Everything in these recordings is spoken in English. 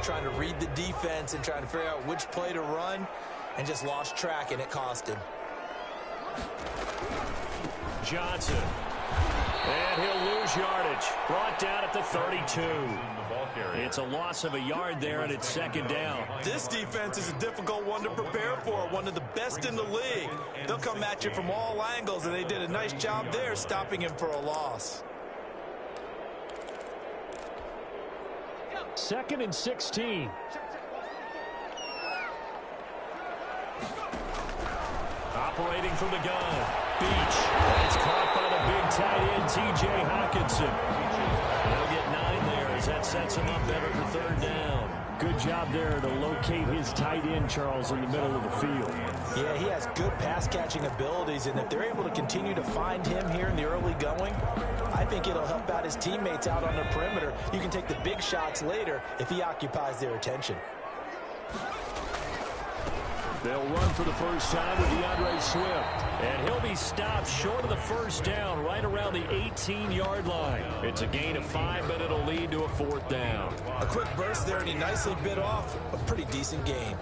trying to read the defense and trying to figure out which play to run and just lost track, and it cost him. Johnson. And he'll lose yardage. Brought down at the 32. It's a loss of a yard there, and it's second down. This defense is a difficult one to prepare for, one of the best in the league. They'll come at you from all angles, and they did a nice job there stopping him for a loss. 2nd and 16. Operating from the gun. Beach. It's caught by the big tight end, T.J. Hawkinson. They'll get 9 there as that sets him up better for third down. Good job there to locate his tight end, Charles, in the middle of the field. Yeah, he has good pass-catching abilities, and if they're able to continue to find him here in the early going, I think it'll help out his teammates out on the perimeter. You can take the big shots later if he occupies their attention. They'll run for the first time with DeAndre Swift. And he'll be stopped short of the first down right around the 18-yard line. It's a gain of 5, but it'll lead to a 4th down. A quick burst there, and he nicely bit off a pretty decent gain.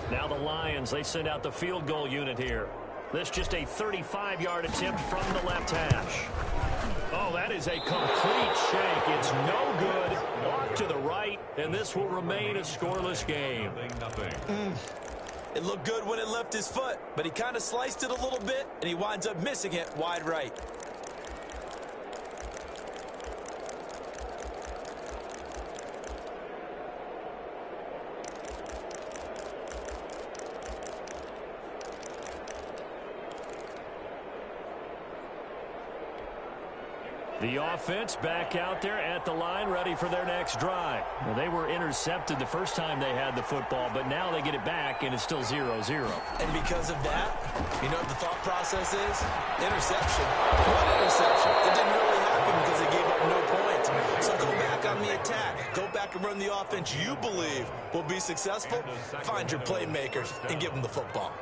Now the Lions, they send out the field goal unit here. This just a 35-yard attempt from the left hash. Oh, that is a complete shank. It's no good. Off to the right, and this will remain a scoreless game. It looked good when it left his foot, but he kind of sliced it a little bit, and he winds up missing it wide right. The offense back out there at the line, ready for their next drive. Well, they were intercepted the first time they had the football, but now they get it back, and it's still 0-0. And because of that, you know what the thought process is? Interception. What interception? It didn't really happen because they gave up no points. So go back on the attack. Go back and run the offense you believe will be successful. Find your playmakers and give them the football.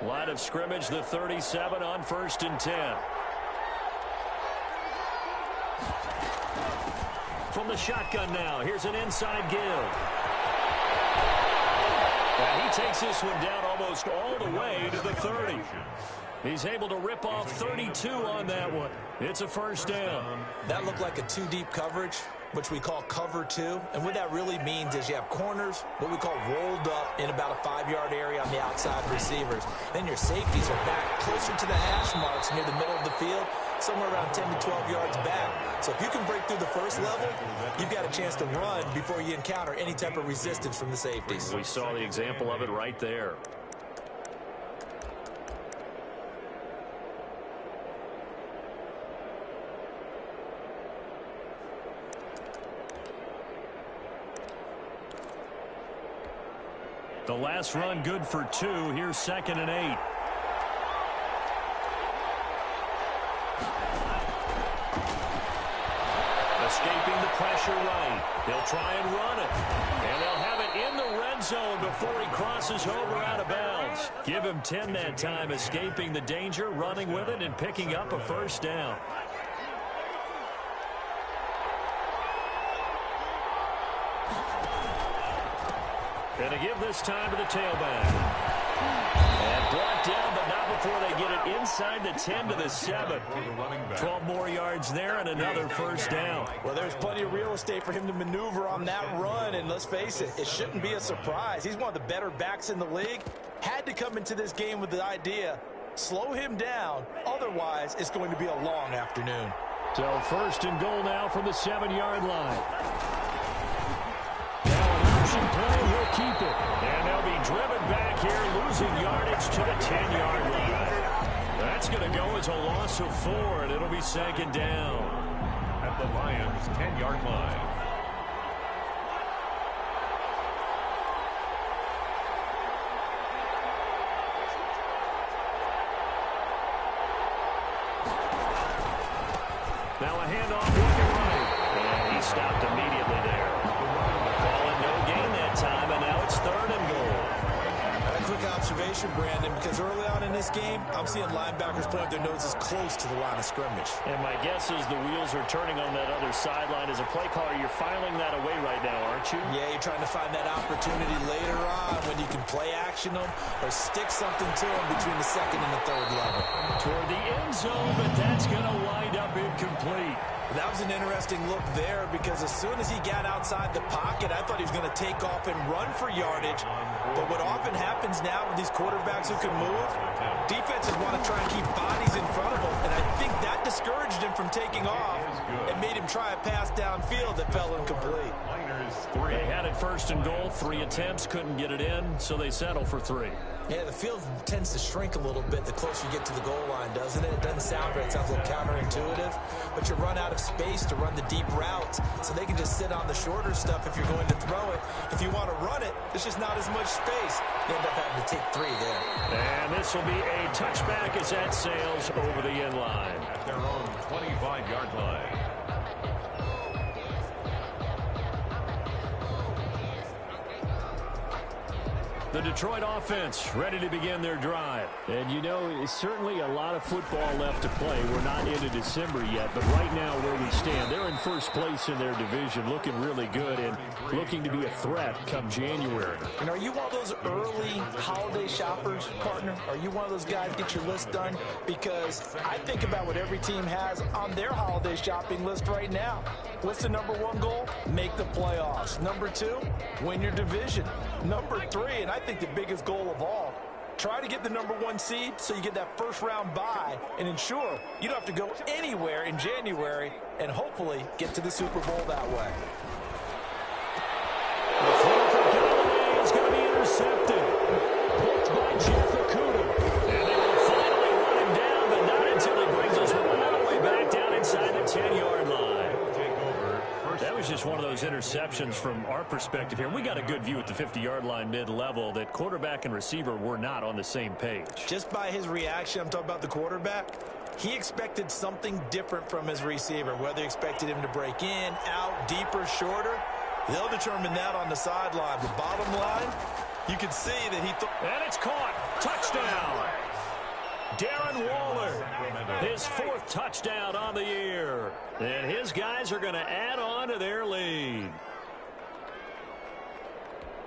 Line of scrimmage, the 37 on 1st and 10. From the shotgun now, here's an inside give. And he takes this one down almost all the way to the 30. He's able to rip off 32 on that one. It's a first down. That looked like a 2-deep coverage, which we call cover 2. And what that really means is you have corners, what we call rolled up in about a 5-yard area on the outside receivers. Then your safeties are back closer to the hash marks near the middle of the field, somewhere around 10 to 12 yards back. So if you can break through the first level, you've got a chance to run before you encounter any type of resistance from the safeties. We saw the example of it right there. The last run good for 2. Here's 2nd and 8. Escaping the pressure right. They'll try and run it. And they'll have it in the red zone before he crosses over out of bounds. Give him 10 that time, escaping the danger, running with it, and picking up a first down. And to give this time to the tailback. And brought down, but not before they get it inside the 10 to the 7. 12 more yards there and another first down. Well, there's plenty of real estate for him to maneuver on that run, and let's face it, it shouldn't be a surprise. He's one of the better backs in the league. Had to come into this game with the idea, slow him down, otherwise it's going to be a long afternoon. So first and goal now from the 7-yard line. Now an option play, he'll keep it. And they'll be driven back here, losing yardage to the 10-yard line. That's going to go as a loss of 4, and it'll be second down. At the Lions' 10-yard line. Now a handoff looking right. And he stopped immediately there. Calling no gain that time, and now it's third and goal. A quick observation, Brandon, because early on in this game, I'm seeing linebackers playing with their noses close to the line of scrimmage. And my guess is the wheels are turning on that other sideline. As a play caller, you're filing that away right now, aren't you? Yeah, you're trying to find that opportunity later on when you can play action them or stick something to them between the second and the third level. Toward the end zone, but that's going to wind up incomplete. That was an interesting look there because as soon as he got outside the pocket, I thought he was going to take off and run for yardage. But what often happens now with these quarterbacks who can move, defenses want to try and keep bodies in front of them, and I think that discouraged him from taking off and made him try a pass downfield that fell incomplete. They had it first and goal, 3 attempts, couldn't get it in, so they settle for 3. Yeah, the field tends to shrink a little bit the closer you get to the goal line, doesn't it? It doesn't sound right. It sounds a little counterintuitive. But you run out of space to run the deep routes, so they can just sit on the shorter stuff if you're going to throw it. If you want to run it, there's just not as much space. You end up having to take 3 there. And this will be a touchback as that sails over the end line. At their own 25-yard line. The Detroit offense ready to begin their drive. And you know, it's certainly a lot of football left to play. We're not into December yet, but right now where we stand, they're in first place in their division, looking really good and looking to be a threat come January. And are you one of those early holiday shoppers, partner? Are you one of those guys get your list done? Because I think about what every team has on their holiday shopping list right now. What's the number 1 goal? Make the playoffs. Number 2, win your division. Number 3, and I think the biggest goal of all, try to get the number 1 seed so you get that first round bye and ensure you don't have to go anywhere in January and hopefully get to the Super Bowl that way. The throw for Galloway is going to be intercepted. Picked by Jeff Okuda. And they will finally run him down, but not until he brings us all the way back down inside the 10-yard line. That was just one of those interceptions from our perspective here. We got a good view at the 50-yard line mid-level that quarterback and receiver were not on the same page. Just by his reaction, I'm talking about the quarterback, he expected something different from his receiver, whether he expected him to break in, out, deeper, shorter. They'll determine that on the sideline. The bottom line, you can see that he thought. And it's caught. Touchdown. Darren Waller, his 4th touchdown on the year. And his guys are going to add on to their lead.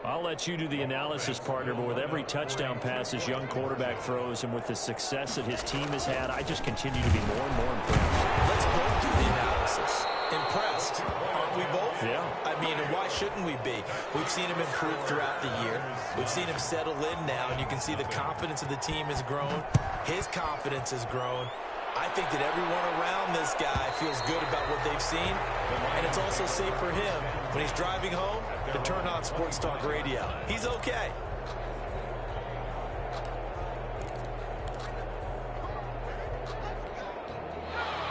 I'll let you do the analysis, partner, but with every touchdown pass this young quarterback throws and with the success that his team has had, I just continue to be more and more impressed. Let's both do the analysis. Impressed, aren't we both? Yeah. I mean, and why shouldn't we be? We've seen him improve throughout the year. We've seen him settle in now, and you can see the confidence of the team has grown. His confidence has grown. I think that everyone around this guy feels good about what they've seen, and it's also safe for him when he's driving home to turn on Sports Talk Radio. He's okay.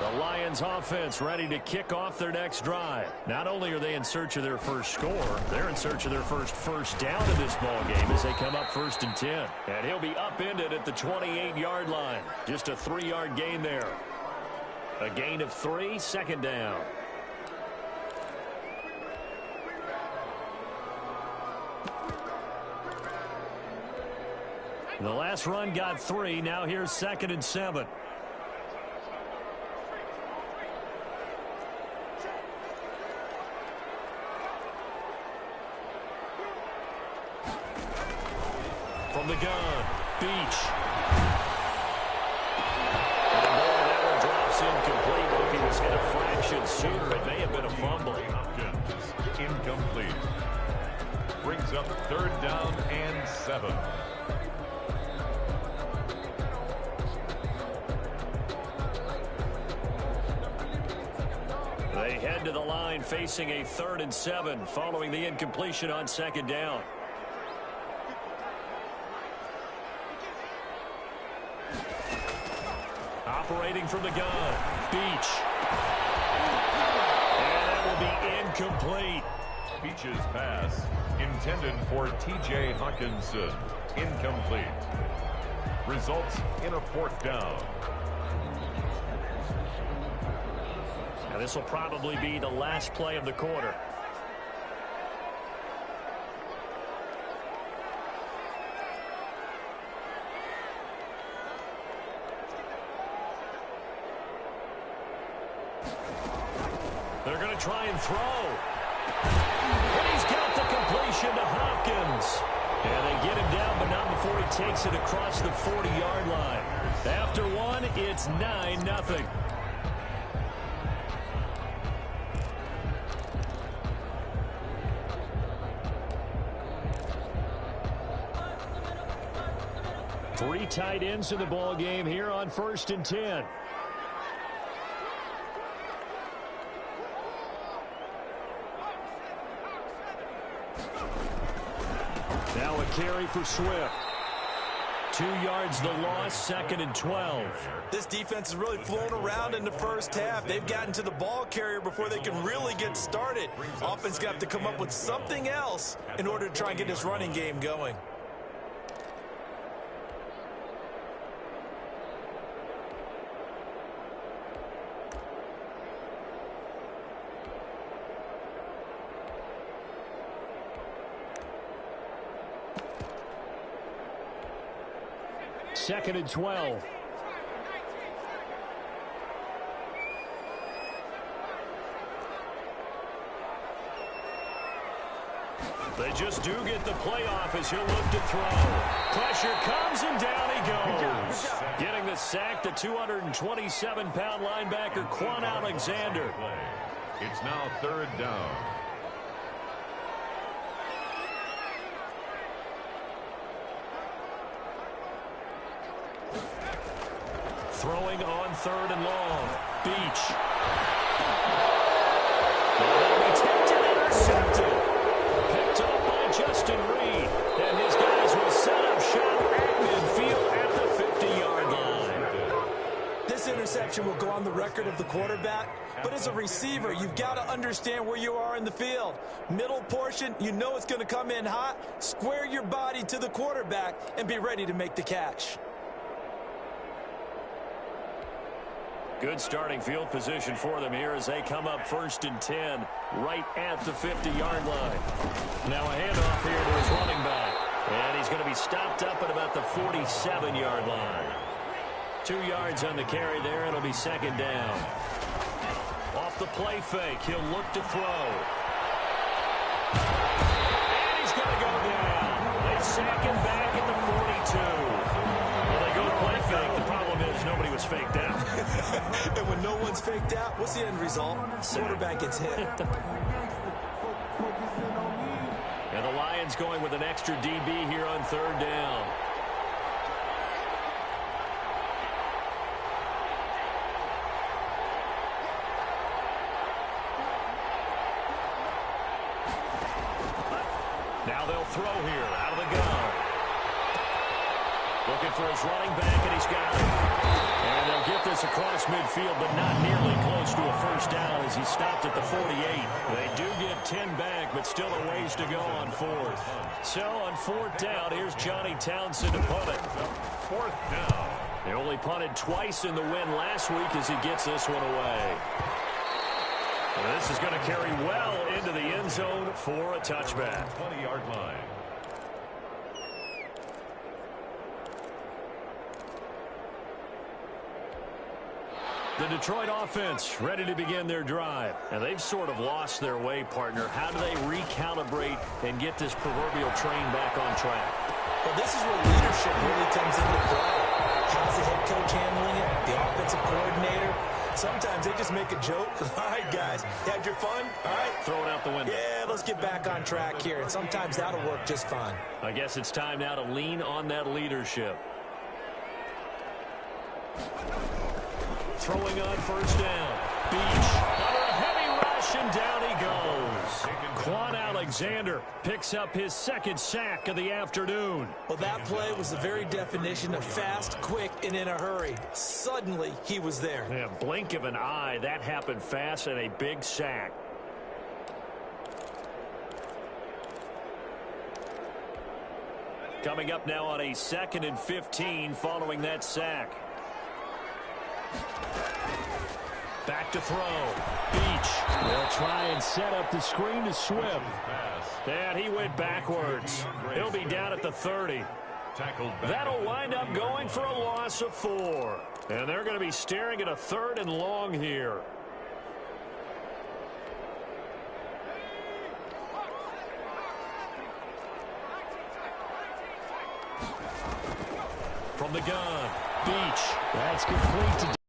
The Lions offense ready to kick off their next drive. Not only are they in search of their first score, they're in search of their first down in this ball game as they come up 1st and 10. And he'll be upended at the 28-yard line. Just a 3-yard gain there. A gain of 3, second down. The last run got 3. Now here's 2nd and 7. from the gun. Beach. And boy, that one drops incomplete. But if he was hit a fraction sooner, it may have been a fumble. Hopkins, incomplete. Brings up 3rd down and 7. They head to the line facing a 3rd and 7 following the incompletion on 2nd down. Operating from the gun. Beach. And that will be incomplete. Beach's pass intended for T.J. Hawkinson. Incomplete. Results in a 4th down. And this will probably be the last play of the quarter. They're going to try and throw. And he's got the completion to Hopkins. And they get him down, but not before he takes it across the 40-yard line. After one, it's 9-0. Three tight ends in the ball game here on 1st and 10. Now a carry for Swift. 2 yards the loss, 2nd and 12. This defense is really flown around in the first half. They've gotten to the ball carrier before they can really get started. Offense got to come up with something else in order to try and get this running game going. Second and 12. They just do get the playoff as he'll look to throw. Pressure comes and down he goes. Getting the sack, the 227-pound linebacker Quan Alexander. It's now 3rd down. Throwing on 3rd and long. Beach. Intercepted. Picked up by Justin Reed. And his guys will set up shop at midfield at the 50-yard line. This interception will go on the record of the quarterback, but as a receiver, you've got to understand where you are in the field. Middle portion, you know it's going to come in hot. Square your body to the quarterback and be ready to make the catch. Good starting field position for them here as they come up 1st and 10 right at the 50-yard line. Now a handoff here to his running back. And he's going to be stopped up at about the 47-yard line. 2 yards on the carry there. It'll be 2nd down. Off the play fake. He'll look to throw. And he's going to go down. They sack him back at the 42. Well, they go play fake. The problem is nobody was faked out. And when no one's faked out, what's the end result? Quarterback gets hit. And the Lions going with an extra DB here on 3rd down. Now they'll throw here out of the gun. Looking for his running back, and he's got it. And they'll get this across midfield, but not nearly close to a 1st down as he stopped at the 48. They do get 10 back, but still a ways to go on 4th. So on 4th down, here's Johnny Townsend to punt it. 4th down. They only punted twice in the win last week as he gets this one away. And this is going to carry well into the end zone for a touchback. 20-yard line. The Detroit offense ready to begin their drive. And they've sort of lost their way, partner. How do they recalibrate and get this proverbial train back on track? Well, this is where leadership really comes into play. How's the head coach handling it? The offensive coordinator? Sometimes they just make a joke. All right, guys, had your fun? All right. Throw it out the window. Yeah, let's get back on track here, and sometimes that'll work just fine. I guess it's time now to lean on that leadership. Throwing on first down. Beach. Under a heavy rush, and down he goes. Quan Alexander picks up his second sack of the afternoon. Well, that play was the very definition of fast, quick, and in a hurry. Suddenly, he was there. Yeah, blink of an eye, that happened fast, and a big sack. Coming up now on a 2nd and 15 following that sack. Back to throw. Beach. They'll try and set up the screen to Swift. And he went backwards. He'll be down at the 30. That'll wind up going for a loss of 4. And they're going to be staring at a 3rd and long here. From the gun. Beach. That's complete to